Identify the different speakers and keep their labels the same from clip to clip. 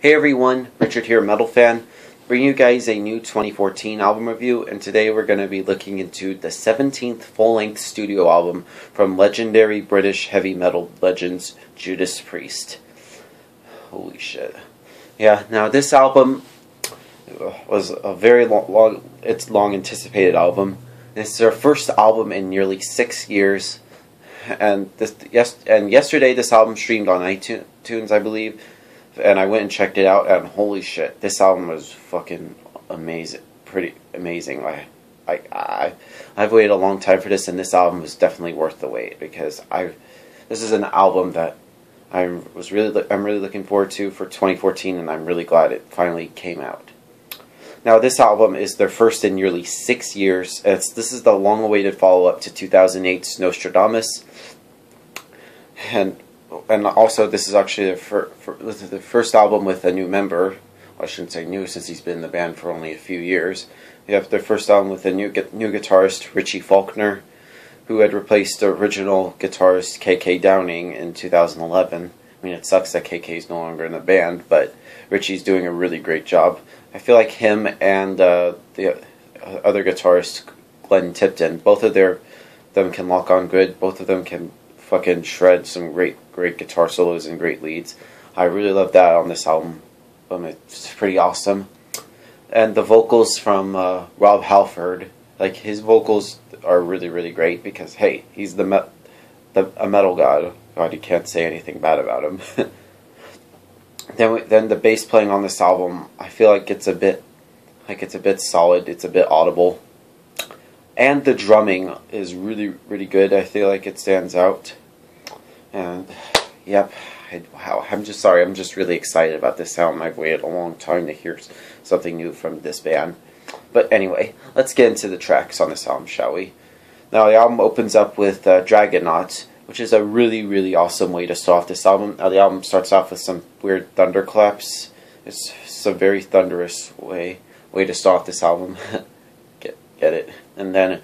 Speaker 1: Hey everyone, Richard here, Metal Fan, bringing you guys a new 2014 album review, and today we're going to be looking into the 17th full-length studio album from legendary British heavy metal legends Judas Priest. Holy shit. Yeah, now this album was a very long anticipated album. It's their first album in nearly 6 years, and yesterday this album streamed on iTunes, I believe. And I went and checked it out, and holy shit, this album was fucking amazing, pretty amazing. I've waited a long time for this, and this album was definitely worth the wait because this is an album that I'm really looking forward to for 2014, and I'm really glad it finally came out. Now, this album is their first in nearly 6 years. This is the long-awaited follow-up to 2008's Nostradamus, and also, this is actually the first album with a new member. Well, I shouldn't say new, since he's been in the band for only a few years. We have their first album with a new guitarist, Richie Faulkner, who had replaced the original guitarist, KK Downing, in 2011. I mean, it sucks that KK is no longer in the band, but Richie's doing a really great job. I feel like him and the other guitarist, Glenn Tipton, both of them can lock on good. Both of them can fucking shred some great guitar solos and great leads. I really love that on this album. It's pretty awesome. And the vocals from Rob Halford, like, his vocals are really great because, hey, he's a metal god. God, you can't say anything bad about him. Then the bass playing on this album, I feel like it's a bit solid. It's a bit audible. And the drumming is really good. I feel like it stands out. And yep, wow, I'm just really excited about this album. I've waited a long time to hear something new from this band. But anyway, let's get into the tracks on this album, shall we? Now, the album opens up with Dragonaut, which is a really awesome way to start off this album. Now, the album starts off with some weird thunderclaps. It's a very thunderous way to start off this album. Get it? And then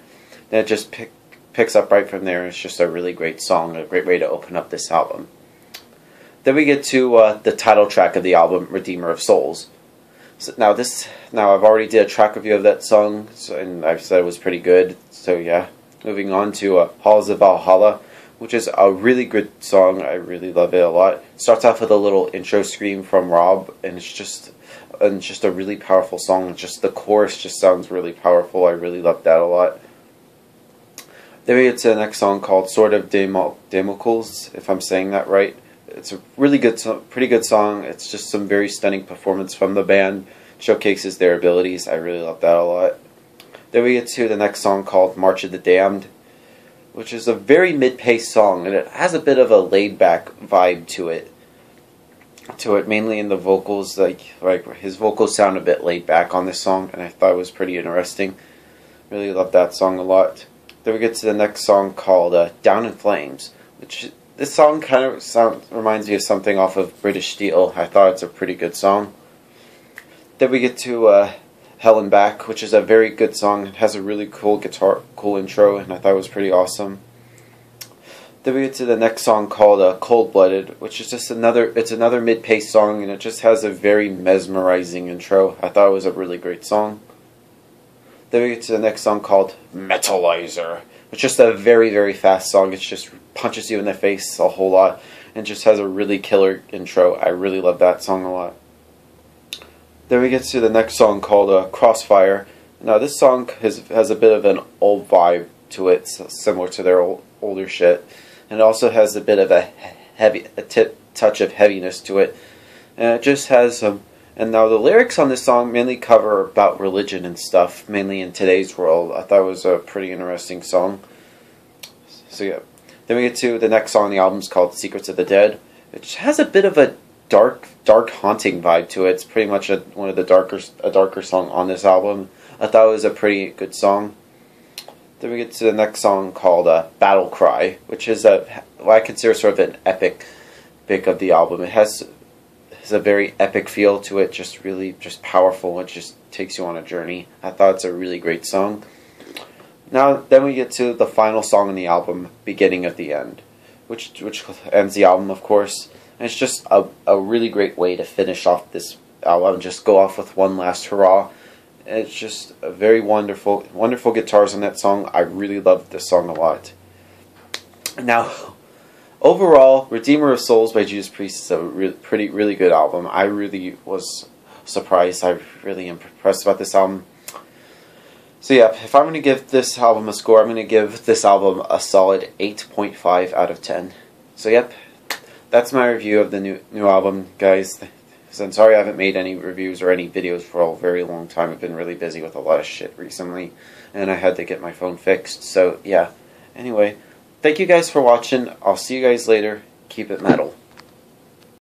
Speaker 1: it just picks up right from there. It's just a really great song, a great way to open up this album. Then we get to the title track of the album, Redeemer of Souls. So now I've already did a track review of that song, and I've said it was pretty good. So yeah, moving on to Halls of Valhalla, which is a really good song. I really love it a lot. It starts off with a little intro scream from Rob, and it's just a really powerful song. Just the chorus just sounds really powerful. I really love that a lot. Then we get to the next song called Sword of Damocles, if I'm saying that right. It's a really good, pretty good song. It's just some very stunning performance from the band. Showcases their abilities. I really love that a lot. Then we get to the next song called March of the Damned, which is a very mid-paced song, and it has a bit of a laid-back vibe to it. Mainly in the vocals, like his vocals sound a bit laid back on this song, and I thought it was pretty interesting. Really love that song a lot. Then we get to the next song called Down in Flames, which this song kind of reminds me of something off of British Steel. I thought it's a pretty good song. Then we get to Hell and Back, which is a very good song. It has a really cool intro, and I thought it was pretty awesome. Then we get to the next song called Cold Blooded, which is just another mid-paced song, and it just has a very mesmerizing intro. I thought it was a really great song. Then we get to the next song called Metalizer, which is just a very fast song. It just punches you in the face a whole lot, and just has a really killer intro. I really love that song a lot. Then we get to the next song called Crossfire. Now, this song has a bit of an old vibe to it, similar to their older shit. And it also has a bit of a touch of heaviness to it. And it just has and now the lyrics on this song mainly cover about religion and stuff, mainly in today's world. I thought it was a pretty interesting song. So yeah. Then we get to the next song on the album, is called Secrets of the Dead. It has a bit of a dark haunting vibe to it. It's pretty much a darker song on this album. I thought it was a pretty good song. Then we get to the next song called Battle Cry, which is what I consider sort of an epic of the album. It has a very epic feel to it, just powerful. It just takes you on a journey. I thought it's a really great song. Then we get to the final song on the album, Beginning of the End, which ends the album, of course. And it's just a really great way to finish off this album. Just go off with one last hurrah. It's just a very wonderful guitars on that song. I really loved this song a lot. Now, overall, Redeemer of Souls by Judas Priest is a really good album. I really was surprised. I really am impressed about this album. So yeah, if I'm going to give this album a score, I'm going to give this album a solid 8.5 out of 10. So yep, that's my review of the new album, guys. So I'm sorry I haven't made any reviews or any videos for a very long time. I've been really busy with a lot of shit recently, and I had to get my phone fixed. So yeah, anyway, thank you guys for watching. I'll see you guys later. Keep it metal.